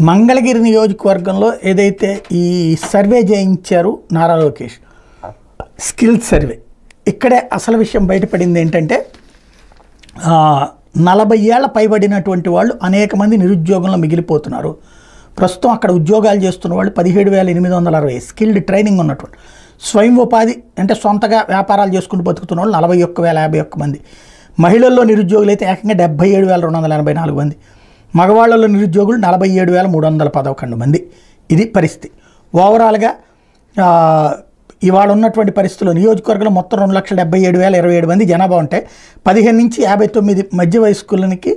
మంగళగిరి నియోజకవర్గంలో ఏదైతే ఈ సర్వే చేయించారు నారా లోకేష్ స్కిల్ సర్వే, ఇక్కడే అసలు విషయం బయటపడింది ఏంటంటే 40 ఏళ్ల పైబడినటువంటి వాళ్ళు అనేక మంది నిరుద్యోగంలో మిగిలిపోతున్నారు. ప్రస్తుతం అక్కడ ఉద్యోగాలు చేస్తున్న వాళ్ళు 17,860 స్కిల్డ్ ట్రైనింగ్ ఉన్నటువంటి స్వయం ఉపాధి అంటే సొంతగా వ్యాపారాలు చేసుకుంటూ బతుకుతున్న వాళ్ళు 41,051 మంది. మహిళల్లో నిరుద్యోగులు అయితే ఏకంగా 77,284 మంది. మగవాళ్లలో నిరుద్యోగులు 47,311 మంది. ఇది పరిస్థితి. ఓవరాల్గా ఇవాళ ఉన్నటువంటి పరిస్థితుల్లో నియోజకవర్గంలో మొత్తం 2,77,027 మంది జనాభా ఉంటే 15 నుంచి 59 మధ్య వయస్కులకి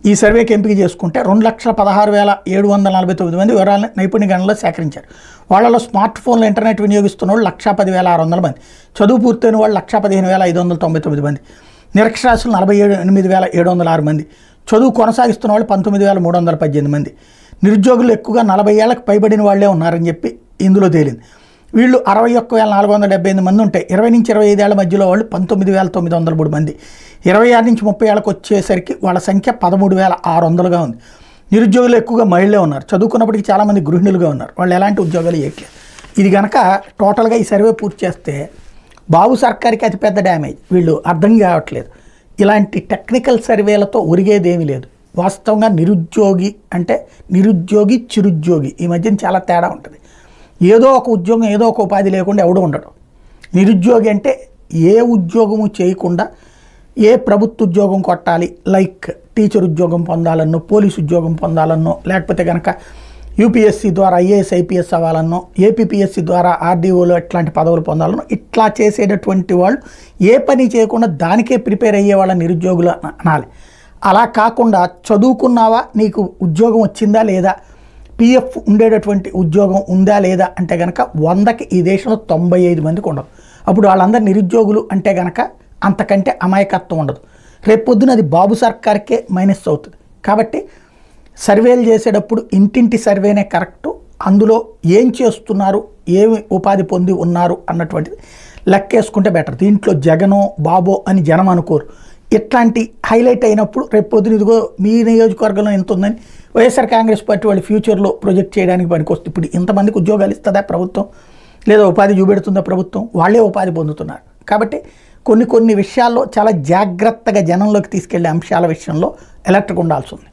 ఈ సర్వేకి ఎంపిక చేసుకుంటే 2,16,749 మంది వివరాలను నైపుణ్య గణనలో సేకరించారు. వాళ్ళలో స్మార్ట్ ఫోన్లో ఇంటర్నెట్ వినియోగిస్తున్న వాళ్ళు 1,10,600 మంది, చదువు పూర్తయిన వాళ్ళు 1,15,599 మంది, నిరక్షరాస్యులు 48,706 మంది, చదువు కొనసాగిస్తున్న వాళ్ళు 19,318 మంది. నిరుద్యోగులు ఎక్కువగా 40 ఏళ్లకు పైబడిన వాళ్లే ఉన్నారని చెప్పి ఇందులో తేలింది. వీళ్ళు 61,478 మంది ఉంటే 20 నుంచి 25 ఏళ్ల మధ్యలో వాళ్ళు 19,903 మంది. 26 నుంచి 30 ఏళ్ళకి వచ్చేసరికి వాళ్ళ సంఖ్య 13,600గా ఉంది. నిరుద్యోగులు ఎక్కువగా మహిళలే ఉన్నారు. చదువుకున్నప్పటికీ చాలామంది గృహిణులుగా ఉన్నారు. వాళ్ళు ఎలాంటి ఉద్యోగాలు చేయట్లేదు. ఇది కనుక టోటల్గా ఈ సర్వే పూర్తి చేస్తే బాబు సర్కార్కి అతిపెద్ద డ్యామేజ్. వీళ్ళు అర్థం కావట్లేదు. ఇలాంటి టెక్నికల్ సర్వేలతో ఒరిగేదేమీ లేదు. వాస్తవంగా నిరుద్యోగి అంటే నిరుద్యోగి చిరుద్యోగి ఈ మధ్యన చాలా తేడా ఉంటుంది. ఏదో ఒక ఉద్యోగం ఏదో ఒక ఉపాధి లేకుండా ఎవడు ఉండడం. నిరుద్యోగి అంటే ఏ ఉద్యోగము చేయకుండా ఏ ప్రభుత్వ ఉద్యోగం కొట్టాలి, లైక్ టీచర్ ఉద్యోగం పొందాలన్నో, పోలీసు ఉద్యోగం పొందాలన్నో, లేకపోతే కనుక యూపీఎస్సీ ద్వారా ఐఏఎస్ ఐపీఎస్ అవ్వాలన్నో, ఏపీపీఎస్సీ ద్వారా ఆర్డీఓలో ఇట్లాంటి పదవులు పొందాలన్నో, ఇట్లా చేసేటటువంటి వాళ్ళు ఏ పని చేయకుండా దానికే ప్రిపేర్ అయ్యే వాళ్ళ నిరుద్యోగులు అనాలి. అలా కాకుండా చదువుకున్నావా, నీకు ఉద్యోగం వచ్చిందా లేదా, పిఎఫ్ ఉండేటటువంటి ఉద్యోగం ఉందా లేదా అంటే కనుక 100కి ఈ దేశంలో 95 మందికి ఉండదు. అప్పుడు వాళ్ళందరూ నిరుద్యోగులు అంటే కనుక అంతకంటే అమాయకత్వం ఉండదు. రేపొద్దున అది బాబు సర్కార్కే మైనస్ అవుతుంది. కాబట్టి సర్వేలు చేసేటప్పుడు ఇంటింటి సర్వేనే కరెక్టు. అందులో ఏం చేస్తున్నారు, ఏమి ఉపాధి పొంది ఉన్నారు అన్నటువంటిది లెక్కేసుకుంటే బెటర్. దీంట్లో జగనో బాబో అని జనం అనుకోరు. ఇట్లాంటి హైలైట్ అయినప్పుడు రేపొద్దున ఇదిగో మీ నియోజకవర్గంలో ఎంత ఉందని వైఎస్ఆర్ కాంగ్రెస్ పార్టీ వాళ్ళు ఫ్యూచర్లో ప్రొజెక్ట్ చేయడానికి పనికొస్తుంది. ఇప్పుడు ఇంతమందికి ఉద్యోగాలు ఇస్తుందా ప్రభుత్వం, లేదా ఉపాధి చూపెడుతుందా ప్రభుత్వం? వాళ్ళే ఉపాధి పొందుతున్నారు. కాబట్టి కొన్ని విషయాల్లో చాలా జాగ్రత్తగా జనంలోకి తీసుకెళ్లే అంశాల విషయంలో ఎలక్ట్గా ఉండాల్సి ఉంది.